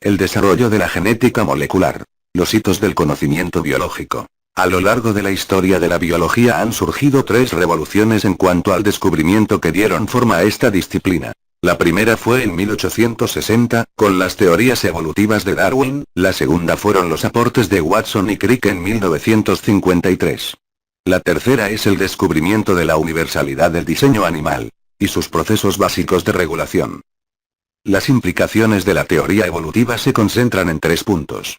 El desarrollo de la genética molecular. Los hitos del conocimiento biológico. A lo largo de la historia de la biología han surgido tres revoluciones en cuanto al descubrimiento que dieron forma a esta disciplina. La primera fue en 1860, con las teorías evolutivas de Darwin, la segunda fueron los aportes de Watson y Crick en 1953. La tercera es el descubrimiento de la universalidad del diseño animal, y sus procesos básicos de regulación. Las implicaciones de la teoría evolutiva se concentran en 3 puntos.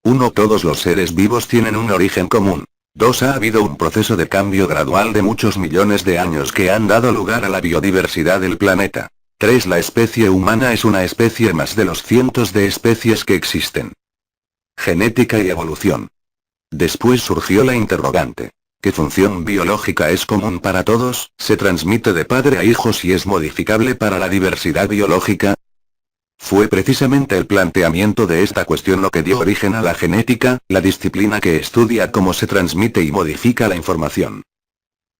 1. Todos los seres vivos tienen un origen común. 2. Ha habido un proceso de cambio gradual de muchos millones de años que han dado lugar a la biodiversidad del planeta. 3. La especie humana es una especie más de los cientos de especies que existen. Genética y evolución. Después surgió la interrogante. ¿Qué función biológica es común para todos, se transmite de padre a hijos y es modificable para la diversidad biológica? Fue precisamente el planteamiento de esta cuestión lo que dio origen a la genética, la disciplina que estudia cómo se transmite y modifica la información.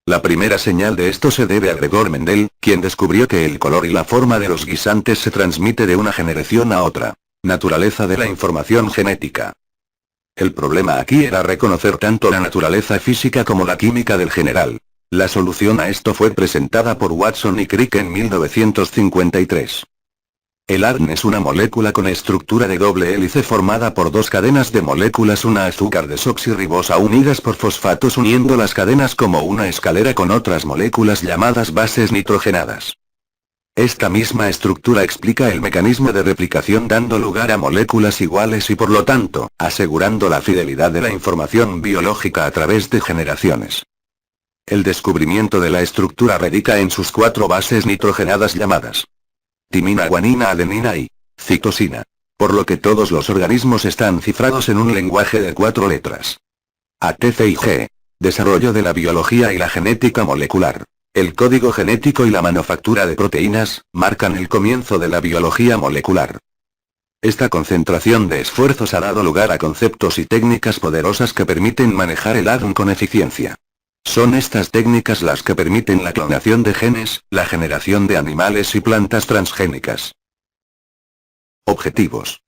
La primera señal de esto se debe a Gregor Mendel, quien descubrió que el color y la forma de los guisantes se transmite de una generación a otra. Naturaleza de la información genética. El problema aquí era reconocer tanto la naturaleza física como la química del general. La solución a esto fue presentada por Watson y Crick en 1953. El ARN es una molécula con estructura de doble hélice formada por 2 cadenas de moléculas, una azúcar desoxirribosa unidas por fosfatos uniendo las cadenas como una escalera con otras moléculas llamadas bases nitrogenadas. Esta misma estructura explica el mecanismo de replicación dando lugar a moléculas iguales y por lo tanto, asegurando la fidelidad de la información biológica a través de generaciones. El descubrimiento de la estructura radica en sus 4 bases nitrogenadas llamadas timina, guanina, adenina y citosina. Por lo que todos los organismos están cifrados en un lenguaje de 4 letras. A, T, C y G. Desarrollo de la biología y la genética molecular. El código genético y la manufactura de proteínas, marcan el comienzo de la biología molecular. Esta concentración de esfuerzos ha dado lugar a conceptos y técnicas poderosas que permiten manejar el ADN con eficiencia. Son estas técnicas las que permiten la clonación de genes, la generación de animales y plantas transgénicas. Objetivos.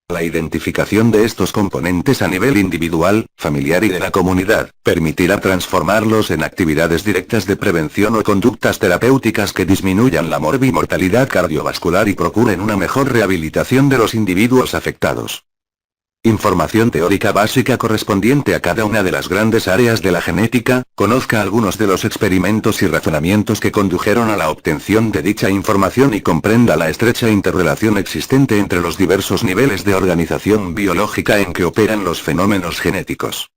La identificación de estos componentes a nivel individual, familiar y de la comunidad, permitirá transformarlos en actividades directas de prevención o conductas terapéuticas que disminuyan la morbimortalidad cardiovascular y procuren una mejor rehabilitación de los individuos afectados. Información teórica básica correspondiente a cada una de las grandes áreas de la genética, conozca algunos de los experimentos y razonamientos que condujeron a la obtención de dicha información y comprenda la estrecha interrelación existente entre los diversos niveles de organización biológica en que operan los fenómenos genéticos.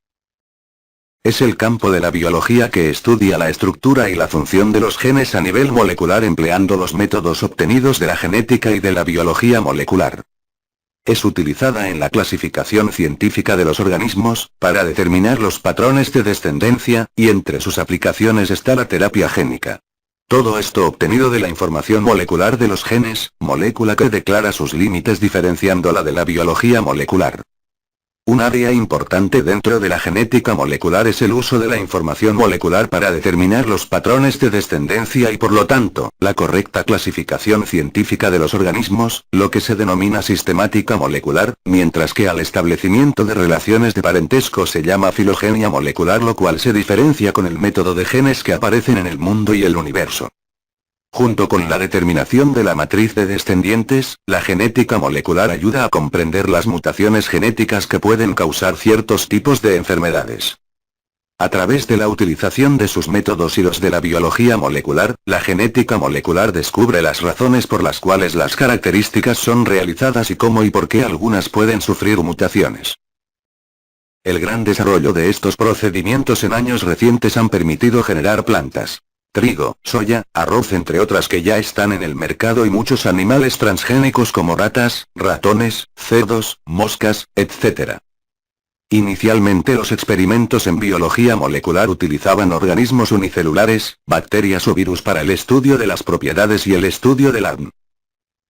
Es el campo de la biología que estudia la estructura y la función de los genes a nivel molecular empleando los métodos obtenidos de la genética y de la biología molecular. Es utilizada en la clasificación científica de los organismos, para determinar los patrones de descendencia, y entre sus aplicaciones está la terapia génica. Todo esto obtenido de la información molecular de los genes, molécula que declara sus límites diferenciándola de la biología molecular. Un área importante dentro de la genética molecular es el uso de la información molecular para determinar los patrones de descendencia y por lo tanto, la correcta clasificación científica de los organismos, lo que se denomina sistemática molecular, mientras que al establecimiento de relaciones de parentesco se llama filogenia molecular, lo cual se diferencia con el método de genes que aparecen en el mundo y el universo. Junto con la determinación de la matriz de descendientes, la genética molecular ayuda a comprender las mutaciones genéticas que pueden causar ciertos tipos de enfermedades. A través de la utilización de sus métodos y los de la biología molecular, la genética molecular descubre las razones por las cuales las características son realizadas y cómo y por qué algunas pueden sufrir mutaciones. El gran desarrollo de estos procedimientos en años recientes han permitido generar plantas, trigo, soya, arroz entre otras que ya están en el mercado y muchos animales transgénicos como ratas, ratones, cerdos, moscas, etc. Inicialmente los experimentos en biología molecular utilizaban organismos unicelulares, bacterias o virus para el estudio de las propiedades y el estudio del ADN.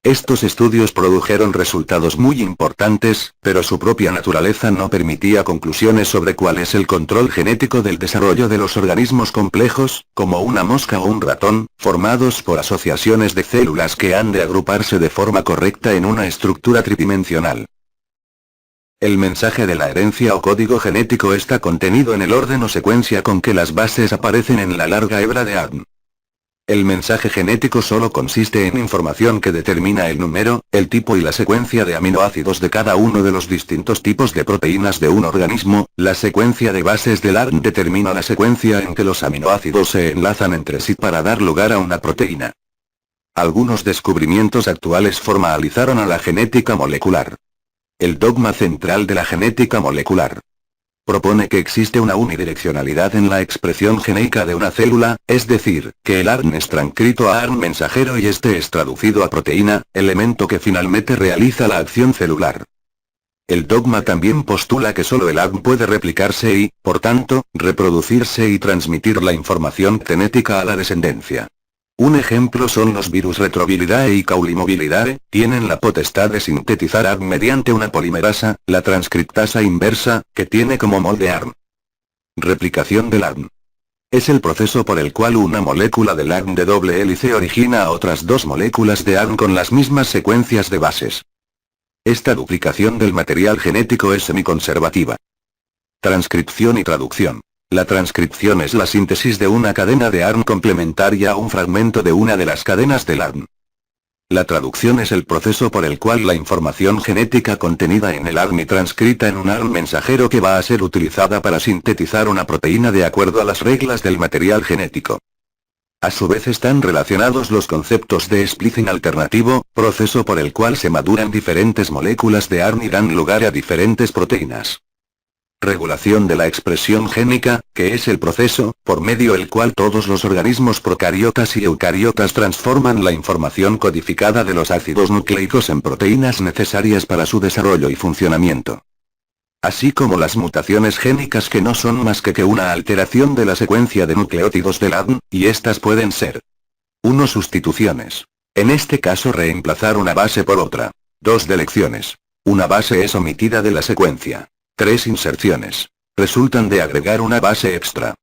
Estos estudios produjeron resultados muy importantes, pero su propia naturaleza no permitía conclusiones sobre cuál es el control genético del desarrollo de los organismos complejos, como una mosca o un ratón, formados por asociaciones de células que han de agruparse de forma correcta en una estructura tridimensional. El mensaje de la herencia o código genético está contenido en el orden o secuencia con que las bases aparecen en la larga hebra de ADN. El mensaje genético solo consiste en información que determina el número, el tipo y la secuencia de aminoácidos de cada uno de los distintos tipos de proteínas de un organismo. La secuencia de bases del ADN determina la secuencia en que los aminoácidos se enlazan entre sí para dar lugar a una proteína. Algunos descubrimientos actuales formalizaron a la genética molecular. El dogma central de la genética molecular propone que existe una unidireccionalidad en la expresión genética de una célula, es decir, que el ARN es transcrito a ARN mensajero y este es traducido a proteína, elemento que finalmente realiza la acción celular. El dogma también postula que solo el ARN puede replicarse y, por tanto, reproducirse y transmitir la información genética a la descendencia. Un ejemplo son los virus Retroviridae y Caulimobilidae, tienen la potestad de sintetizar ARN mediante una polimerasa, la transcriptasa inversa, que tiene como molde ARN. Replicación del ARN. Es el proceso por el cual una molécula del ARN de doble hélice origina a otras dos moléculas de ARN con las mismas secuencias de bases. Esta duplicación del material genético es semiconservativa. Transcripción y traducción. La transcripción es la síntesis de una cadena de ARN complementaria a un fragmento de una de las cadenas del ARN. La traducción es el proceso por el cual la información genética contenida en el ARN y transcrita en un ARN mensajero que va a ser utilizada para sintetizar una proteína de acuerdo a las reglas del material genético. A su vez están relacionados los conceptos de splicing alternativo, proceso por el cual se maduran diferentes moléculas de ARN y dan lugar a diferentes proteínas. Regulación de la expresión génica, que es el proceso, por medio del cual todos los organismos procariotas y eucariotas transforman la información codificada de los ácidos nucleicos en proteínas necesarias para su desarrollo y funcionamiento. Así como las mutaciones génicas que no son más que una alteración de la secuencia de nucleótidos del ADN, y estas pueden ser 1. Sustituciones. En este caso reemplazar una base por otra. 2. Delecciones. Una base es omitida de la secuencia. 3. Inserciones. Resultan de agregar una base extra.